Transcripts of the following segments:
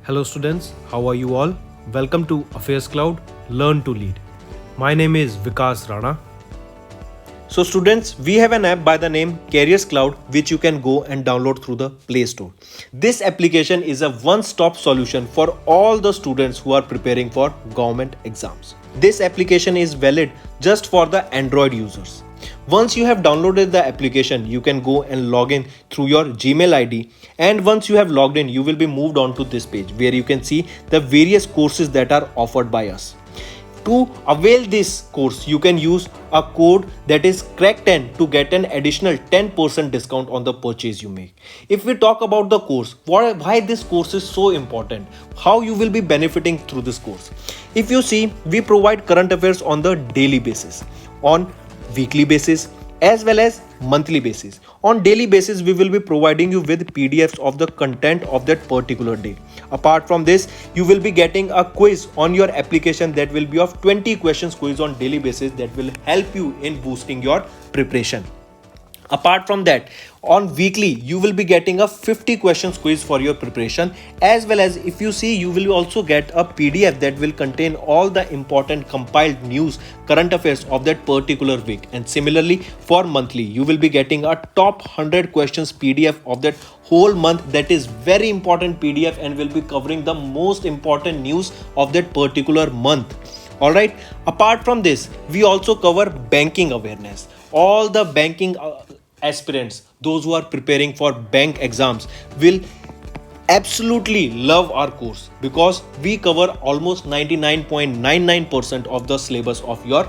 Hello students, how are you all? Welcome to Affairscloud, Learn to Lead. My name is Vikas Rana. So students, we have an app by the name Cloud which you can go and download through the Play Store. This application is a one-stop solution for all the students who are preparing for government exams. This application is valid just for the Android users. Once you have downloaded the application, you can go and log in through your Gmail ID, and once you have logged in, you will be moved on to this page where you can see the various courses that are offered by us. To avail this course, you can use a code that is crack10 to get an additional 10% discount on the purchase you make. If we talk about the course, why this course is so important, how you will be benefiting through this course. If you see, we provide current affairs on the daily basis, on weekly basis, as well as monthly basis. On daily basis, we will be providing you with PDFs of the content of that particular day. Apart from this, you will be getting a quiz on your application that will be of 20 questions quiz on daily basis that will help you in boosting your preparation. Apart from that, on weekly, you will be getting a 50 questions quiz for your preparation, as well as if you see, you will also get a PDF that will contain all the important compiled news, current affairs of that particular week. And similarly, for monthly, you will be getting a top 100 questions PDF of that whole month. That is very important PDF and will be covering the most important news of that particular month. Alright, apart from this, we also cover banking awareness. All the banking aspirants, those who are preparing for bank exams, will absolutely love our course because we cover almost 99.99% of the syllabus of your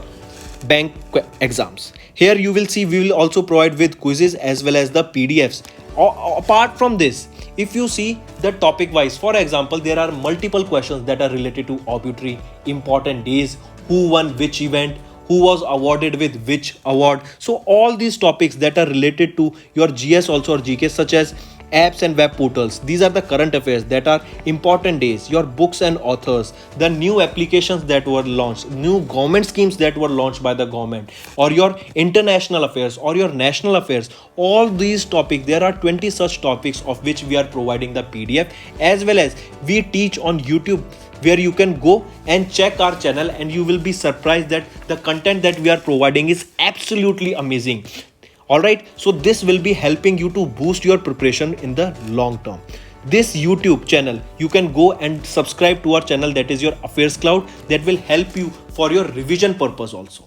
bank exams. Here you will see we will also provide with quizzes as well as the PDFs. Apart from this, if you see the topic wise, for example, there are multiple questions that are related to obituary, important days, who won which event, who was awarded with which award. So all these topics that are related to your GS also or GK, such as apps and web portals, these are the current affairs that are important days, your books and authors, the new applications that were launched, new government schemes that were launched by the government, or your international affairs or your national affairs. All these topics, there are 20 such topics of which we are providing the PDF, as well as we teach on YouTube, where you can go and check our channel and you will be surprised that the content that we are providing is absolutely amazing. Alright, so this will be helping you to boost your preparation in the long term. This YouTube channel, you can go and subscribe to our channel, that is your Affairscloud, that will help you for your revision purpose also.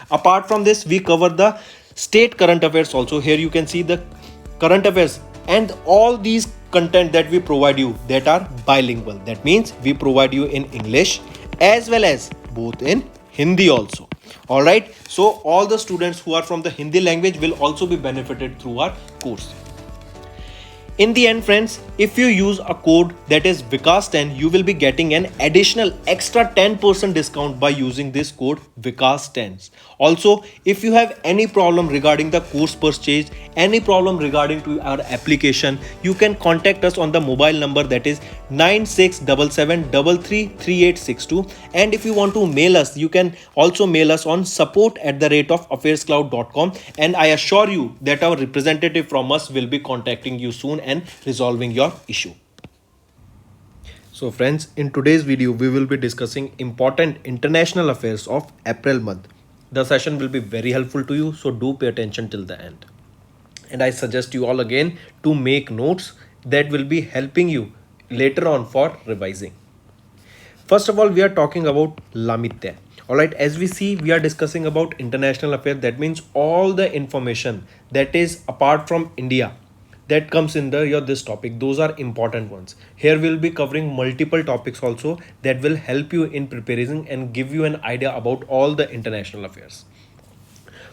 Apart from this, we cover the state current affairs also. Here you can see the current affairs and all these content that we provide you that are bilingual. That means we provide you in English as well as both in Hindi also. Alright, so all the students who are from the Hindi language will also be benefited through our course. In the end, friends, if you use a code that is Vikas10, you will be getting an additional extra 10% discount by using this code Vikas10. Also, if you have any problem regarding the course purchase, any problem regarding to our application, you can contact us on the mobile number that is 9677333862. And if you want to mail us, you can also mail us on support@affairscloud.com, and I assure you that our representative from us will be contacting you soon and resolving your issue. So friends, in today's video, we will be discussing important international affairs of April month. The session will be very helpful to you, so do pay attention till the end. And I suggest you all again to make notes that will be helping you later on for revising. First of all, we are talking about Lamitya. Alright, as we see, we are discussing about international affairs. That means all the information that is apart from India that comes in this topic, those are important ones. Here we'll be covering multiple topics also that will help you in preparing and give you an idea about all the international affairs.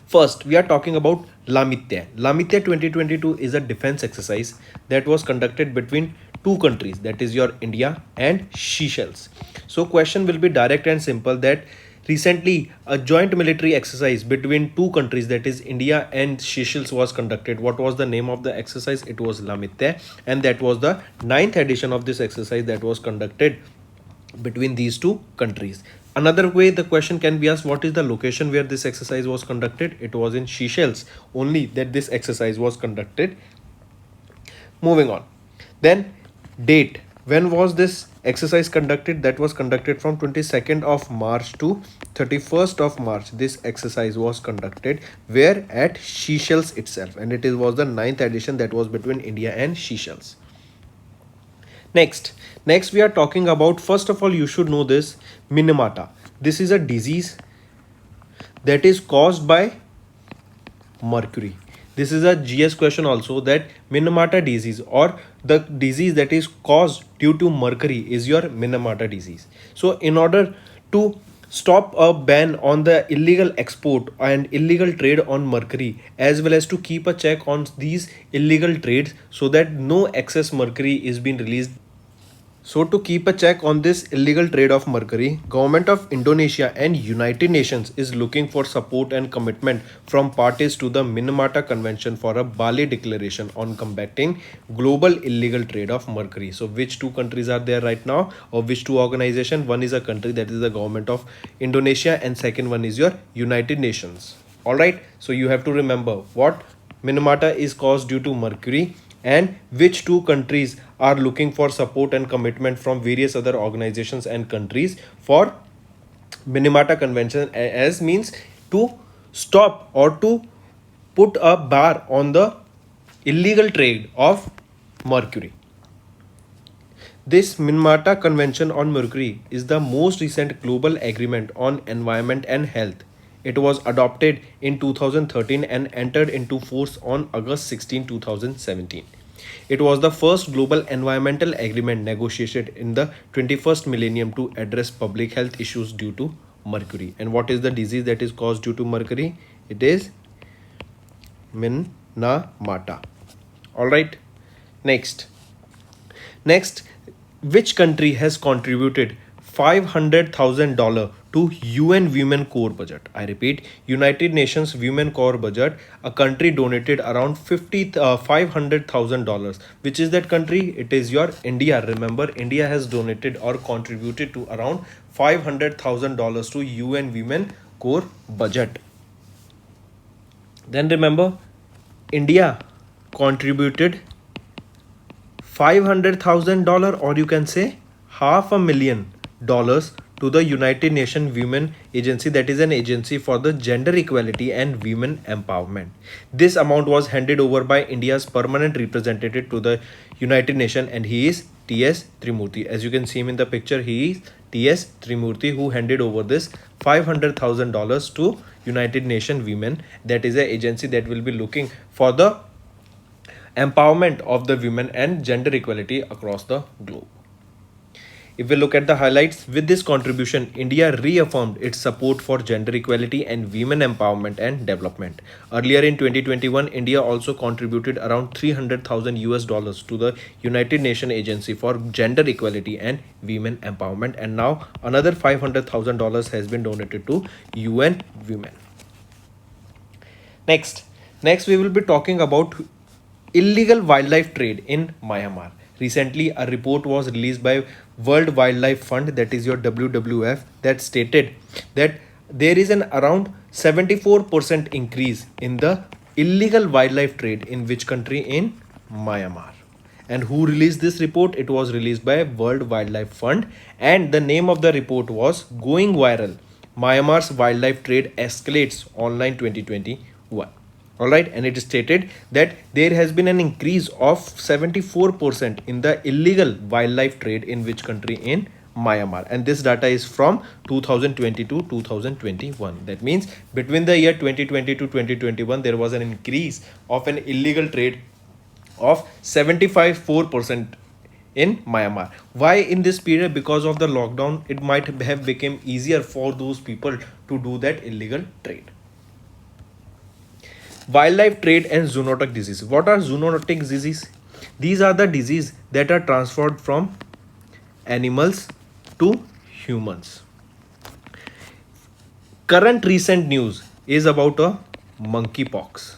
First, we are talking about Lamitya. Lamitya 2022 is a defense exercise that was conducted between two countries, that is your India and Seychelles. So question will be direct and simple, that recently a joint military exercise between two countries, that is India and Seychelles, was conducted. What was the name of the exercise? It was Lamitya, and that was the 9th edition of this exercise that was conducted between these two countries. Another way the question can be asked, what is the location where this exercise was conducted? It was in Seychelles only that this exercise was conducted. Moving on. Then date. When was this exercise conducted? That was conducted from 22nd of March to 31st of March. This exercise was conducted where? At Seychelles itself, and it was the 9th edition that was between India and Seychelles. Next we are talking about, first of all you should know this, Minamata. This is a disease that is caused by mercury. This is a GS question also, that Minamata disease or the disease that is caused due to mercury is your Minamata disease. So in order to stop a ban on the illegal export and illegal trade on mercury, as well as to keep a check on these illegal trades so that no excess mercury is being released. So to keep a check on this illegal trade of mercury, Government of Indonesia and United Nations is looking for support and commitment from parties to the Minamata Convention for a Bali Declaration on combating global illegal trade of mercury. So which two countries are there right now, or which two organizations? One is a country, that is the Government of Indonesia, and second one is your United Nations. Alright, so you have to remember what Minamata is caused due to mercury, and which two countries are looking for support and commitment from various other organizations and countries for Minamata Convention, as means to stop or to put a bar on the illegal trade of mercury. This Minamata Convention on Mercury is the most recent global agreement on environment and health. It was adopted in 2013 and entered into force on August 16, 2017. It was the first global environmental agreement negotiated in the 21st millennium to address public health issues due to mercury. And what is the disease that is caused due to mercury? It is Minamata. Alright. Next, which country has contributed $500,000 to UN Women Core Budget? I repeat, United Nations Women Core Budget. A country donated around $500,000. Which is that country? It is your India. Remember, India has donated or contributed to around $500,000 to UN Women Core Budget. Then remember, India contributed $500,000, or you can say $500,000 to the United Nations Women Agency, that is an agency for the gender equality and women empowerment. This amount was handed over by India's permanent representative to the United Nations, and he is T.S. Trimurti. As you can see him in the picture, he is T.S. Trimurti, who handed over this $500,000 to United Nations Women. That is an agency that will be looking for the empowerment of the women and gender equality across the globe. If we look at the highlights, with this contribution, India reaffirmed its support for gender equality and women empowerment and development. Earlier in 2021, India also contributed around $300,000 to the United Nations Agency for Gender Equality and Women Empowerment, and now another $500,000 has been donated to UN Women. Next we will be talking about illegal wildlife trade in Myanmar. Recently, a report was released by World Wildlife Fund, that is your WWF, that stated that there is an around 74% increase in the illegal wildlife trade in which country? In Myanmar. And who released this report? It was released by World Wildlife Fund, and the name of the report was Going Viral: Myanmar's Wildlife Trade Escalates Online 2021. Alright, and it is stated that there has been an increase of 74% in the illegal wildlife trade in which country? In Myanmar. And this data is from 2020 to 2021. That means between the year 2020 to 2021, there was an increase of an illegal trade of 75% in Myanmar. Why in this period? Because of the lockdown, it might have become easier for those people to do that illegal trade. Wildlife trade and zoonotic disease. What are zoonotic disease? These are the disease that are transferred from animals to humans. Current recent news is about a monkeypox.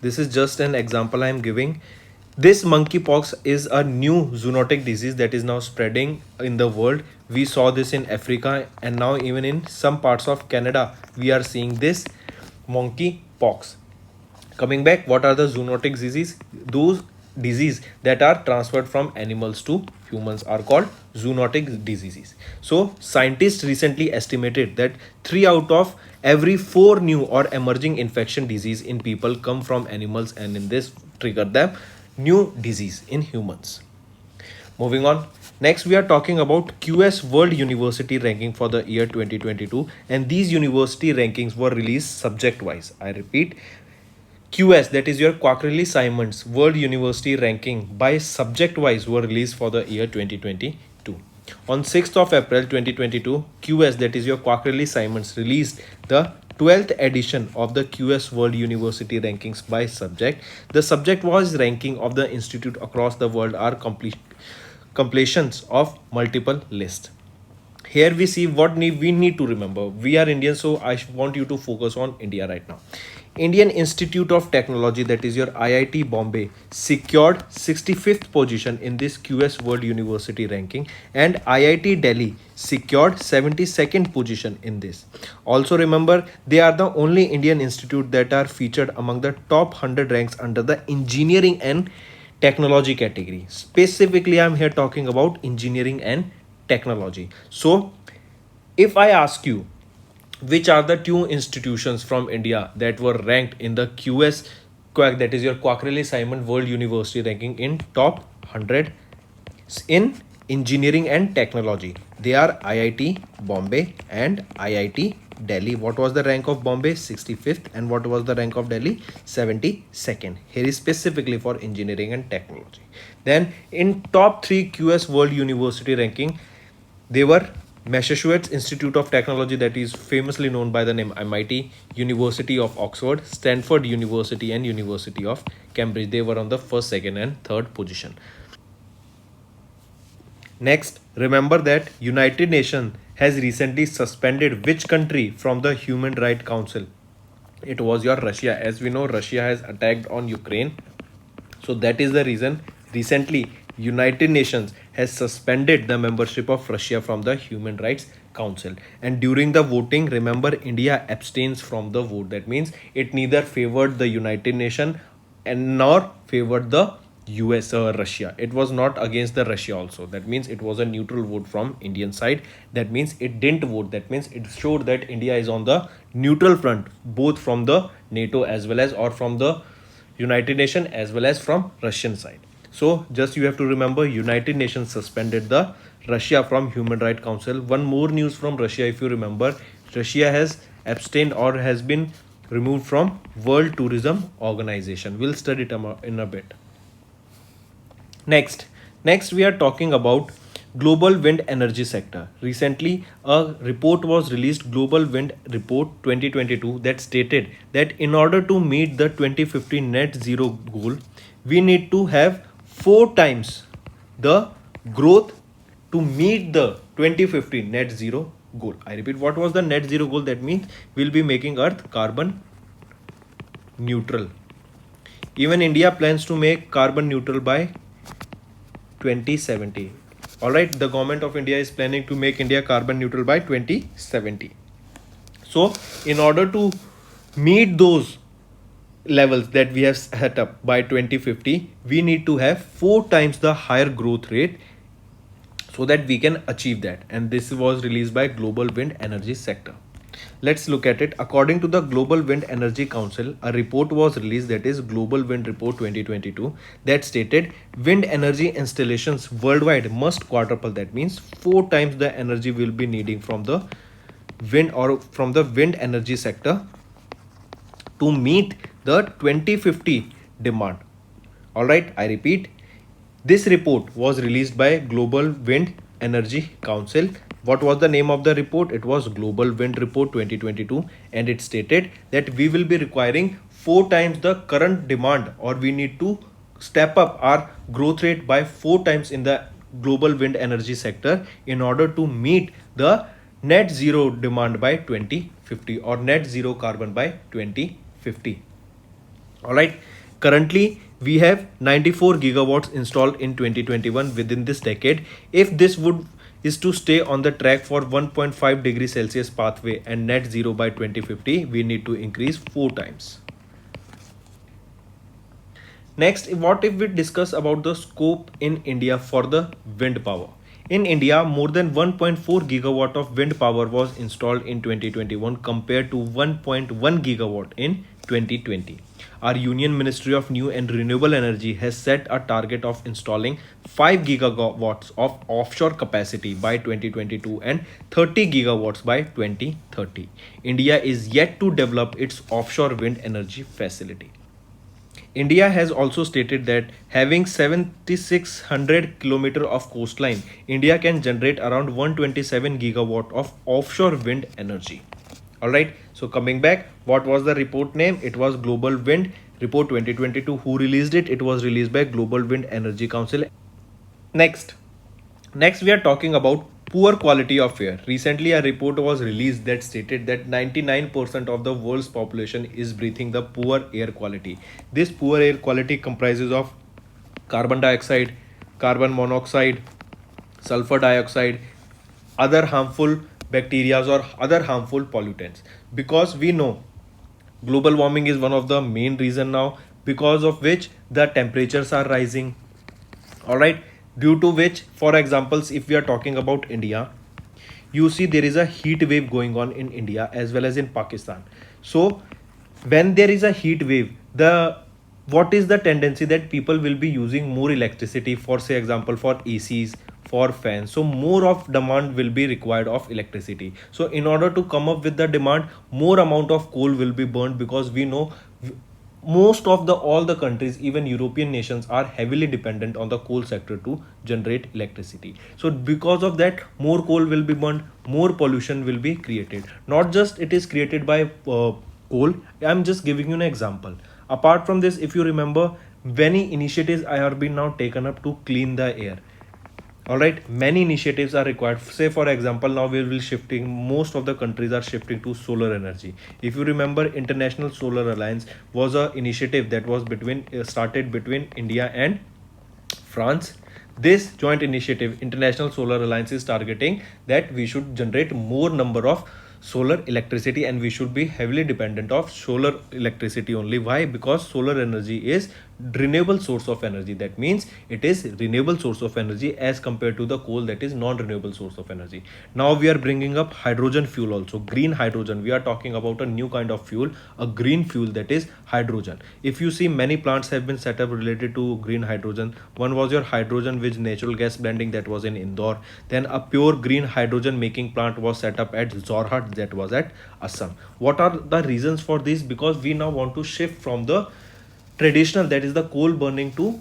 This is just an example I am giving. This monkeypox is a new zoonotic disease that is now spreading in the world. We saw this in Africa, and now even in some parts of Canada we are seeing this monkeypox. Coming back, what are the zoonotic disease? Those disease that are transferred from animals to humans are called zoonotic diseases. So scientists recently estimated that 3 out of every 4 new or emerging infection disease in people come from animals, and in this trigger them new disease in humans. Moving on. Next, we are talking about QS World University ranking for the year 2022, and these university rankings were released subject wise. I repeat, QS, that is your Quackerly Simons World University ranking by subject wise, were released for the year 2022. On 6th of April 2022, QS, that is your Quackerly Simons, released the 12th edition of the QS World University rankings by subject. The subject wise ranking of the institute across the world are completions of multiple lists. Here we see what we need to remember. We are Indian, so I want you to focus on India right now. Indian Institute of Technology, that is your IIT Bombay, secured 65th position in this QS World University ranking, and IIT Delhi secured 72nd position in this. Also remember, they are the only Indian institute that are featured among the top 100 ranks under the engineering and technology category. Specifically, I'm here talking about engineering and technology. So if I ask you which are the two institutions from India that were ranked in the QS, that is your Quackerly Simon World University ranking in top 100 in engineering and technology, they are IIT Bombay and IIT Delhi. What was the rank of Bombay? 65th. And what was the rank of Delhi? 72nd. Here is specifically for engineering and technology. Then in top 3 QS World University ranking, they were Massachusetts Institute of Technology, that is famously known by the name MIT, University of Oxford, Stanford University, and University of Cambridge. They were on the first, second, and third position. Next, remember that United Nations has recently suspended which country from the Human Rights Council? It was your Russia. As we know, Russia has attacked on Ukraine. So that is the reason recently United Nations has suspended the membership of Russia from the Human Rights Council. And during the voting, remember, India abstains from the vote. That means it neither favored the United Nations and nor favored the US or Russia. It was not against the Russia also. That means it was a neutral vote from Indian side. That means it didn't vote. That means it showed that India is on the neutral front, both from the NATO as well as, or from the United Nations as well as from Russian side. So just you have to remember, United Nations suspended the Russia from Human Rights Council. One more news from Russia, if you remember, Russia has abstained or has been removed from World Tourism Organization. We'll study it in a bit. Next we are talking about global wind energy sector. Recently, a report was released, Global Wind Report 2022, that stated that in order to meet the 2050 net zero goal, we need to have 4 times the growth to meet the 2050 net zero goal. I repeat, what was the net zero goal? That means we'll be making Earth carbon neutral. Even India plans to make carbon neutral by 2070. Alright, the government of India is planning to make India carbon neutral by 2070. So in order to meet those levels that we have set up by 2050, we need to have 4 times the higher growth rate so that we can achieve that. And this was released by Global Wind Energy Sector. Let's look at it. According to the Global Wind Energy Council, a report was released, that is Global Wind Report 2022, that stated wind energy installations worldwide must quadruple. That means 4 times the energy will be needing from the wind or from the wind energy sector to meet the 2050 demand. Alright, I repeat, this report was released by Global Wind Energy Council. What was the name of the report? It was Global Wind Report 2022, and it stated that we will be requiring 4 times the current demand, or we need to step up our growth rate by 4 times in the global wind energy sector in order to meet the net zero demand by 2050 or net zero carbon by 2050. Alright, currently we have 94 gigawatts installed in 2021 within this decade. If this is to stay on the track for 1.5 degrees Celsius pathway and net zero by 2050, we need to increase 4 times. Next, what if we discuss about the scope in India for the wind power? In India, more than 1.4 gigawatt of wind power was installed in 2021 compared to 1.1 gigawatt in 2020. Our Union Ministry of New and Renewable Energy has set a target of installing 5 gigawatts of offshore capacity by 2022 and 30 gigawatts by 2030. India is yet to develop its offshore wind energy facility. India has also stated that having 7600 km of coastline, India can generate around 127 gigawatt of offshore wind energy. Alright, so coming back, what was the report name? It was Global Wind Report 2022. Who released it? It was released by Global Wind Energy Council. Next, Next, we are talking about poor quality of air. Recently, a report was released that stated that 99% of the world's population is breathing the poor air quality. This poor air quality comprises of carbon dioxide, carbon monoxide, sulfur dioxide, other harmful bacteria or other harmful pollutants. Because we know global warming is one of the main reason now, because of which the temperatures are rising. All right, due to which, for examples, if we are talking about India, you see there is a heat wave going on in India as well as in Pakistan. So when there is a heat wave, the what is the tendency that people will be using more electricity for, say example, for ACs, for fans. So more of demand will be required of electricity. So in order to come up with the demand, more amount of coal will be burned, because we know most of the all the countries, even European nations, are heavily dependent on the coal sector to generate electricity. So because of that, more coal will be burned, more pollution will be created. Not just it is created by coal. I'm just giving you an example. Apart from this, if you remember, many initiatives have been now taken up to clean the air. All right, many initiatives are required. Say for example, now we will shifting, most of the countries are shifting to solar energy. If you remember, International Solar Alliance was a initiative that was between started between India and France. This joint initiative, International Solar Alliance, is targeting that we should generate more number of solar electricity, and we should be heavily dependent of solar electricity only. Why? Because solar energy is renewable source of energy. That means it is renewable source of energy as compared to the coal, that is non-renewable source of energy. Now we are bringing up hydrogen fuel also, green hydrogen. We are talking about a new kind of fuel, a green fuel, that is hydrogen. If you see, many plants have been set up related to green hydrogen. One was your hydrogen with natural gas blending, that was in Indore. Then a pure green hydrogen making plant was set up at Zorhat, that was at Assam. What are the reasons for this? Because we now want to shift from the traditional, that is the coal burning, to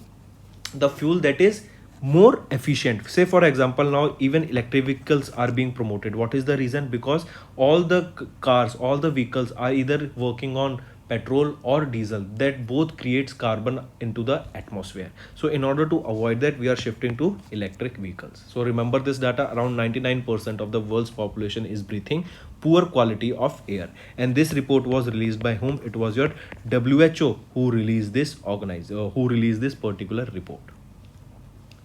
the fuel that is more efficient. Say for example, now even electric vehicles are being promoted. What is the reason? Because all the cars, all the vehicles are either working on petrol or diesel, that both creates carbon into the atmosphere. So in order to avoid that, we are shifting to electric vehicles. So remember this data, around 99% of the world's population is breathing poor quality of air. And this report was released by whom? It was your WHO who released this who released this particular report.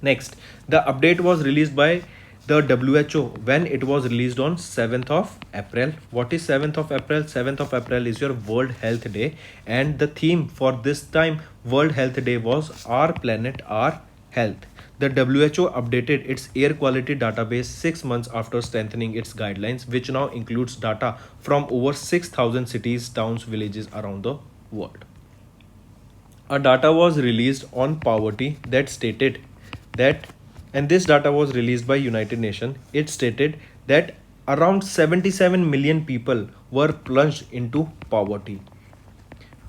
Next, the update was released by the WHO when it was released on 7th of April. What is 7th of April? 7th of April is your World Health Day, and the theme for this time World Health Day was Our Planet, Our Health. The WHO updated its air quality database 6 months after strengthening its guidelines, which now includes data from over 6,000 cities, towns, villages around the world. A data was released on poverty that stated that, and this data was released by United Nations, it stated that around 77 million people were plunged into poverty.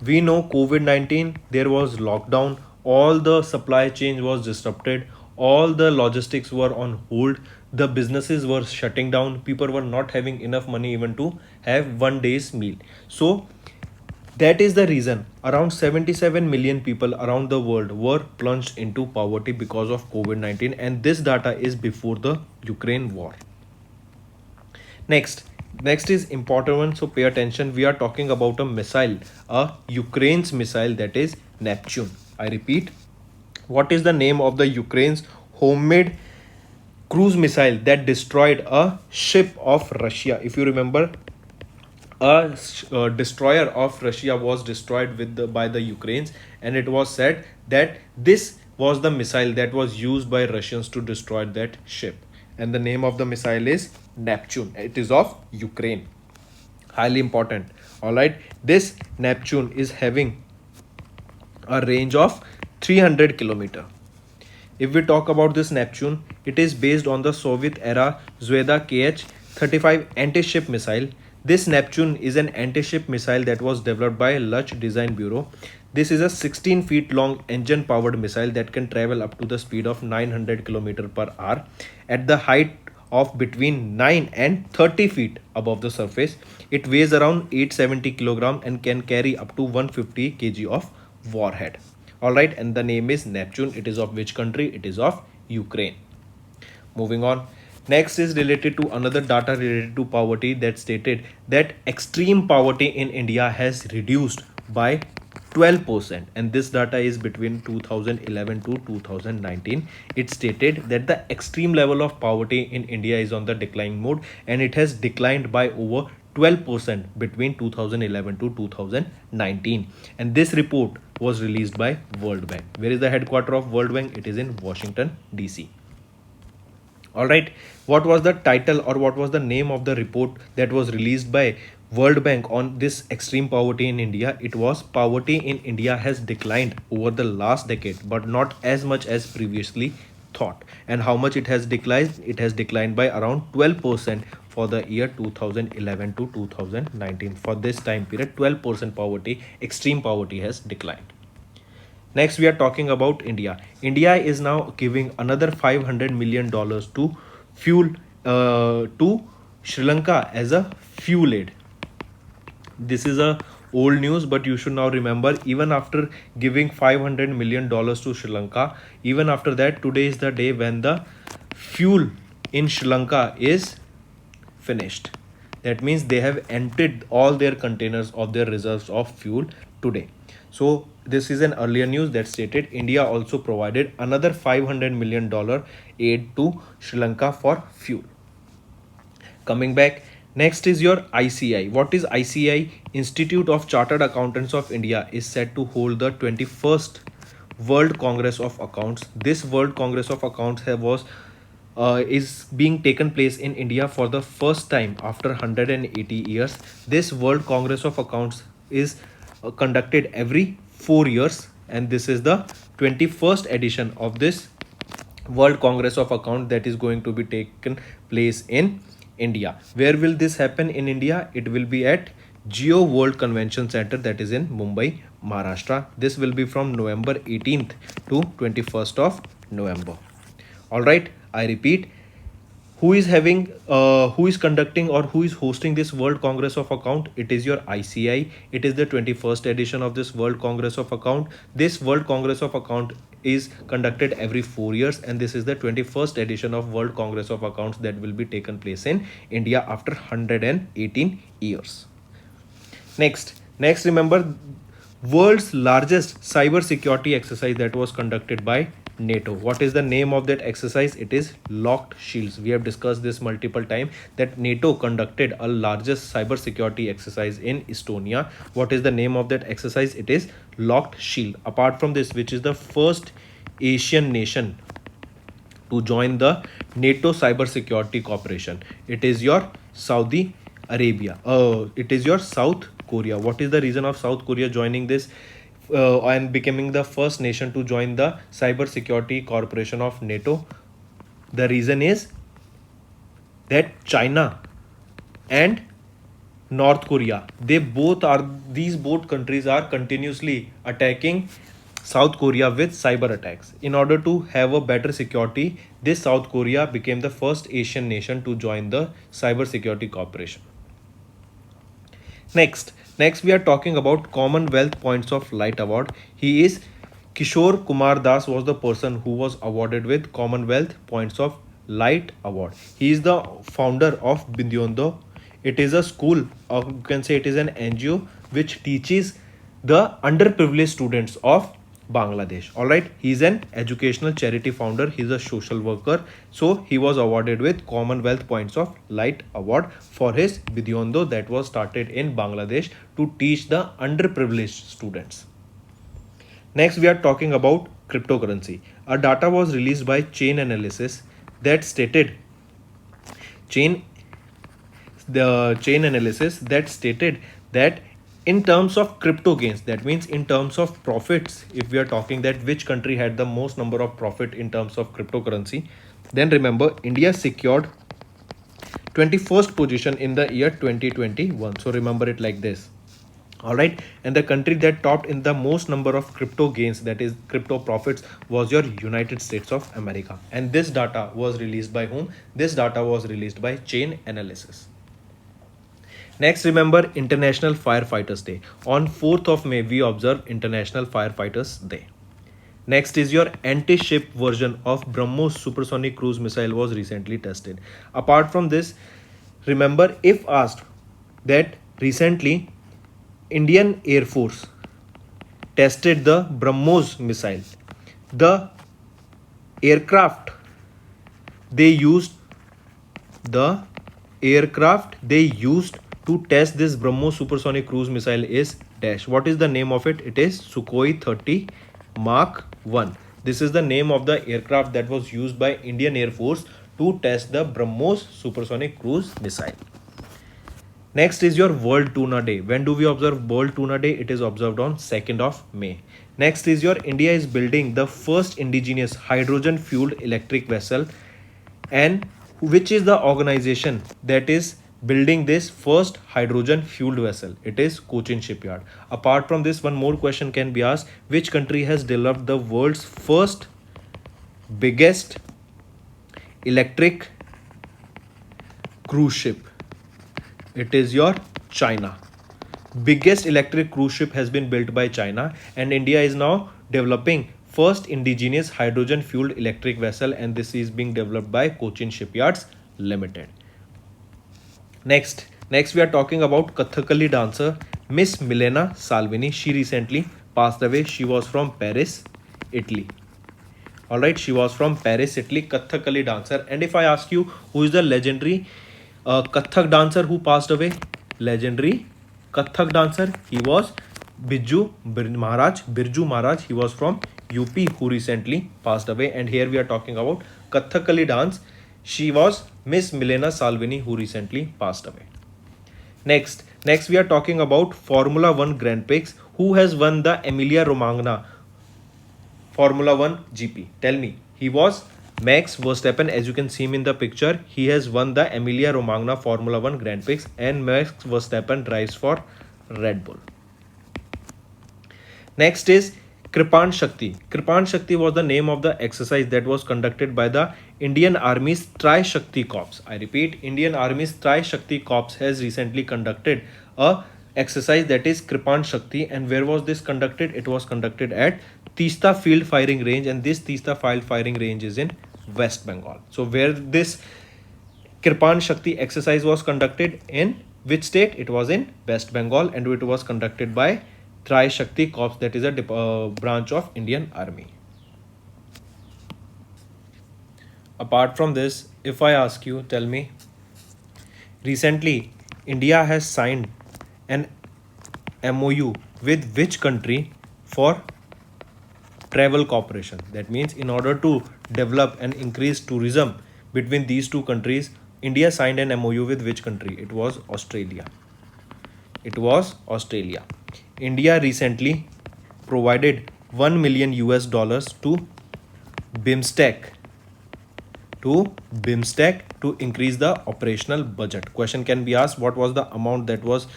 We know COVID-19, there was lockdown, all the supply chain was disrupted, all the logistics were on hold, the businesses were shutting down, people were not having enough money even to have one day's meal. So that is the reason around 77 million people around the world were plunged into poverty because of COVID-19, and this data is before the Ukraine war. Next is important one, so pay attention. We are talking about a missile, a Ukraine's missile, that is Neptune. I repeat, what is the name of the Ukraine's homemade cruise missile that destroyed a ship of Russia? If you remember, a destroyer of Russia was destroyed by the Ukrainians, and it was said that this was the missile that was used by Russians to destroy that ship. And the name of the missile is Neptune. It is of Ukraine. Highly important. All right. This Neptune is having a range of 300 kilometer. If we talk about this Neptune, it is based on the Soviet era Zvezda KH-35 anti-ship missile. This Neptune is an anti-ship missile that was developed by Luch Design Bureau. This is a 16 feet long engine powered missile that can travel up to the speed of 900 km per hour at the height of between 9 and 30 feet above the surface. It weighs around 870 kg and can carry up to 150 kg of warhead. Alright, and the name is Neptune. It is of which country? It is of Ukraine. Moving on. Next is related to another data related to poverty that stated that extreme poverty in India has reduced by 12%, and this data is between 2011 to 2019. It stated that the extreme level of poverty in India is on the decline mode, and it has declined by over 12% between 2011 to 2019. And this report was released by World Bank. Where is the headquarters of World Bank? It is in Washington DC. Alright, what was the title or what was the name of the report that was released by World Bank on this extreme poverty in India? It was Poverty in India has declined over the last decade, but not as much as previously thought. And how much it has declined? It has declined by around 12% for the year 2011 to 2019. For this time period, 12% poverty, extreme poverty has declined. Next, we are talking about India. India is now giving another $500 million to fuel to Sri Lanka as a fuel aid. This is a old news, but you should now remember, even after giving $500 million to Sri Lanka, even after that, today is the day when the fuel in Sri Lanka is finished. That means they have emptied all their containers of their reserves of fuel today. So this is an earlier news that stated India also provided another $500 million aid to Sri Lanka for fuel. Coming back, next is your ICI. What is ICI? Institute of Chartered Accountants of India is set to hold the 21st World Congress of Accounts. This World Congress of Accounts is being taken place in India for the first time after 180 years. This World Congress of Accounts is conducted every 4 years, and this is the 21st edition of this World Congress of Accounts that is going to be taken place in India. Where will this happen in India? It will be at Geo World Convention Center, that is in Mumbai, Maharashtra. This will be from November 18th to 21st of November. All right, I repeat, who is conducting or who is hosting this World Congress of Account? It is your ICI. It is the 21st edition of this World Congress of Account. This World Congress of Account is conducted every 4 years, and this is the 21st edition of World Congress of Accounts that will be taken place in India after 118 years. Next remember, world's largest cyber security exercise that was conducted by NATO. What is the name of that exercise? It is Locked Shields. We have discussed this multiple times that NATO conducted a largest cyber security exercise in Estonia. What is the name of that exercise? It is Locked Shield. Apart from this, which is the first Asian nation to join the NATO cyber security cooperation? It is your Saudi Arabia. It is your South Korea. What is the reason of South Korea joining this and becoming the first nation to join the cyber security corporation of NATO? The reason is that China and North Korea, these both countries are continuously attacking South Korea with cyber attacks. In order to have a better security, this South Korea became the first Asian nation to join the cyber security corporation. Next we are talking about Commonwealth Points of Light Award. He is Kishore Kumar Das was the person who was awarded with Commonwealth Points of Light Award. He is the founder of Bindyondo. It is a school, or you can say it is an NGO which teaches the underprivileged students of Bangladesh. All right, he's an educational charity founder, he's a social worker, so he was awarded with Commonwealth Points of Light Award for his Bidyondo that was started in Bangladesh to teach the underprivileged students. Next, we are talking about cryptocurrency. A data was released by chain analysis that stated chain the chain analysis that stated that in terms of crypto gains, that means in terms of profits, if we are talking that which country had the most number of profit in terms of cryptocurrency, then remember India secured 21st position in the year 2021. So remember it like this. All right, and the country that topped in the most number of crypto gains, that is crypto profits, was your United States of America. And this data was released by whom? This data was released by chain analysis. Next, remember International Firefighters Day. On 4th of May, we observe International Firefighters Day. Next is your anti-ship version of BrahMos supersonic cruise missile was recently tested. Apart from this, remember if asked that recently Indian Air Force tested the BrahMos missile. The aircraft they used to test this BrahMos supersonic cruise missile is dash. What is the name of it? It is Sukhoi 30 Mark 1. This is the name of the aircraft that was used by Indian Air Force to test the BrahMos supersonic cruise missile. Next is your World Tuna Day. When do we observe World Tuna Day? It is observed on 2nd of May. Next is your India is building the first indigenous hydrogen fueled electric vessel, and which is the organization that is building this first hydrogen fueled vessel? It is Cochin Shipyard. Apart from this, one more question can be asked: which country has developed the world's first biggest electric cruise ship? It is your China. Biggest electric cruise ship has been built by China, and India is now developing first indigenous hydrogen fueled electric vessel, and this is being developed by Cochin Shipyards Limited. Next we are talking about Kathakali dancer Miss Milena Salvini. She recently passed away. She was from Paris, Italy. All right, she was from Paris, Italy, Kathakali dancer. And if I ask you who is the legendary Kathak dancer who passed away, legendary Kathak dancer, he was Birju Maharaj. He was from UP who recently passed away. And here we are talking about Kathakali dance. She was Miss Milena Salvini who recently passed away. Next we are talking about Formula 1 Grand Prix. Who has won the Emilia Romagna Formula 1 GP? Tell me. He was Max Verstappen. As you can see him in the picture, he has won the Emilia Romagna Formula 1 Grand Prix, and Max Verstappen drives for Red Bull. Next is Kripan Shakti. Kripan Shakti was the name of the exercise that was conducted by the Indian Army's Tri-Shakti Corps. I repeat, Indian Army's Tri-Shakti Corps has recently conducted a exercise that is Kripan Shakti. And where was this conducted? It was conducted at Teesta Field Firing Range, and this Teesta Field Firing Range is in West Bengal. So where this Kripan Shakti exercise was conducted, in which state? It was in West Bengal, and it was conducted by Tri-Shakti Corps, that is a branch of Indian Army. Apart from this, if I ask you, tell me, recently India has signed an MOU with which country for travel cooperation? That means in order to develop and increase tourism between these two countries, India signed an MOU with which country? It was Australia. India recently provided $1 million to BIMSTEC to increase the operational budget. Question can be asked: what was the amount that was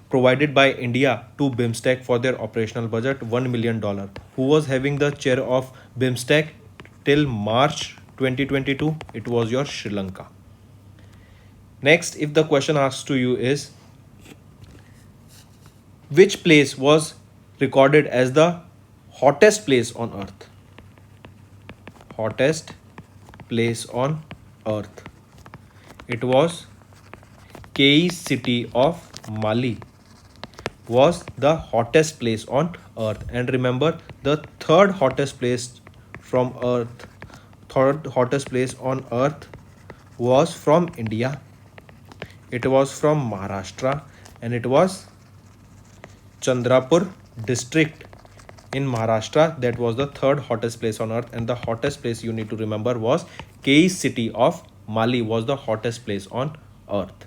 provided by India to BIMSTEC for their operational budget? $1 million. Who was having the chair of BIMSTEC till March 2022? It was your Sri Lanka. Next, if the question asked to you is, which place was recorded as the hottest place on earth? Hottest place on earth. It was Kei city of Mali. was the hottest place on earth. And remember, the third hottest place on earth was from India. It was from Maharashtra, and it was Chandrapur district in Maharashtra. That was the third hottest place on earth, and the hottest place you need to remember was Kei city of Mali was the hottest place on earth.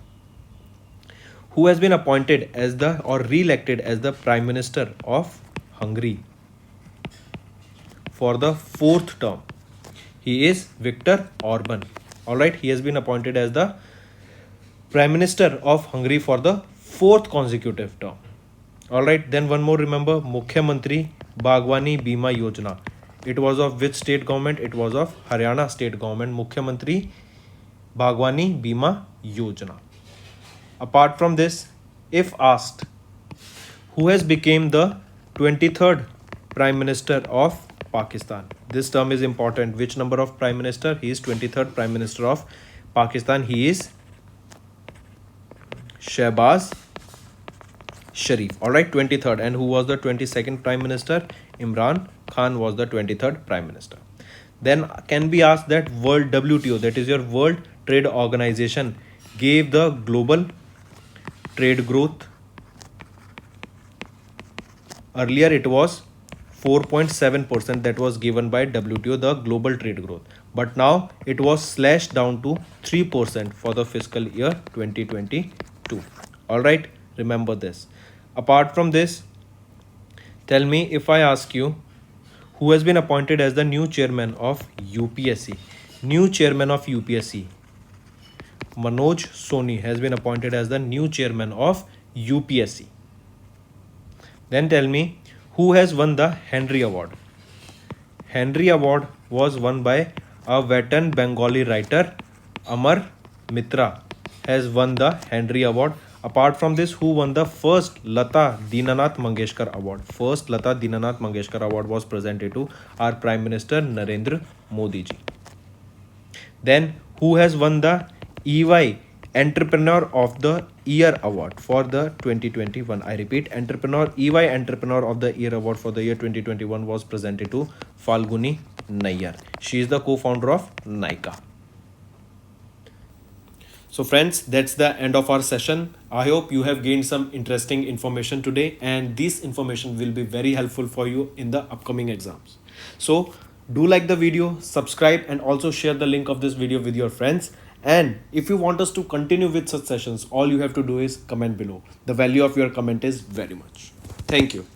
Who has been appointed as the or re-elected as the Prime Minister of Hungary for the fourth term? He is Viktor Orban. Alright, he has been appointed as the Prime Minister of Hungary for the fourth consecutive term. Alright, then one more, remember, Mukhyamantri Bagwani Bima Yojana. It was of which state government? It was of Haryana state government, Mukhyamantri Bagwani Bima Yojana. Apart from this, if asked, who has become the 23rd Prime Minister of Pakistan? This term is important. Which number of Prime Minister? He is 23rd Prime Minister of Pakistan. He is Shehbaz Sharif. Alright, 23rd. And who was the 22nd Prime Minister? Imran Khan was the 23rd Prime Minister. Then can be asked that World WTO, that is your World Trade Organization, gave the global trade growth. Earlier it was 4.7% that was given by WTO, the global trade growth. But now it was slashed down to 3% for the fiscal year 2022. Alright, remember this. Apart from this, tell me, if I ask you, who has been appointed as the new chairman of UPSC? New chairman of UPSC. Manoj Soni has been appointed as the new chairman of UPSC. Then tell me, who has won the Henry Award? Henry Award was won by a veteran Bengali writer, Amar Mitra has won the Henry Award. Apart from this, who won the first Lata Dinanath Mangeshkar Award? First Lata Dinanath Mangeshkar Award was presented to our Prime Minister Narendra Modi ji. Then who has won the EY Entrepreneur of the Year Award for the 2021? I repeat, EY Entrepreneur of the Year Award for the year 2021 was presented to Falguni Nayyar. She is the co-founder of Nykaa. So friends, that's the end of our session. I hope you have gained some interesting information today, and this information will be very helpful for you in the upcoming exams. So do like the video, subscribe, and also share the link of this video with your friends. And if you want us to continue with such sessions, all you have to do is comment below. The value of your comment is very much. Thank you.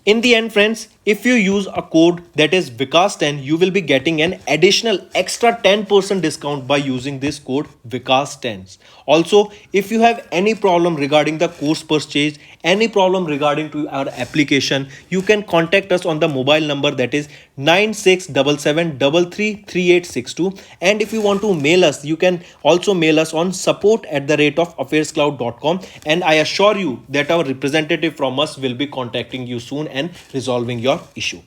In the end, friends, if you use a code that is Vikas10, you will be getting an additional extra 10% discount by using this code Vikas10. Also, if you have any problem regarding the course purchase, any problem regarding to our application, you can contact us on the mobile number that is 9677333862. And if you want to mail us, you can also mail us on support@affairscloud.com. And I assure you that our representative from us will be contacting you soon and resolving your issue.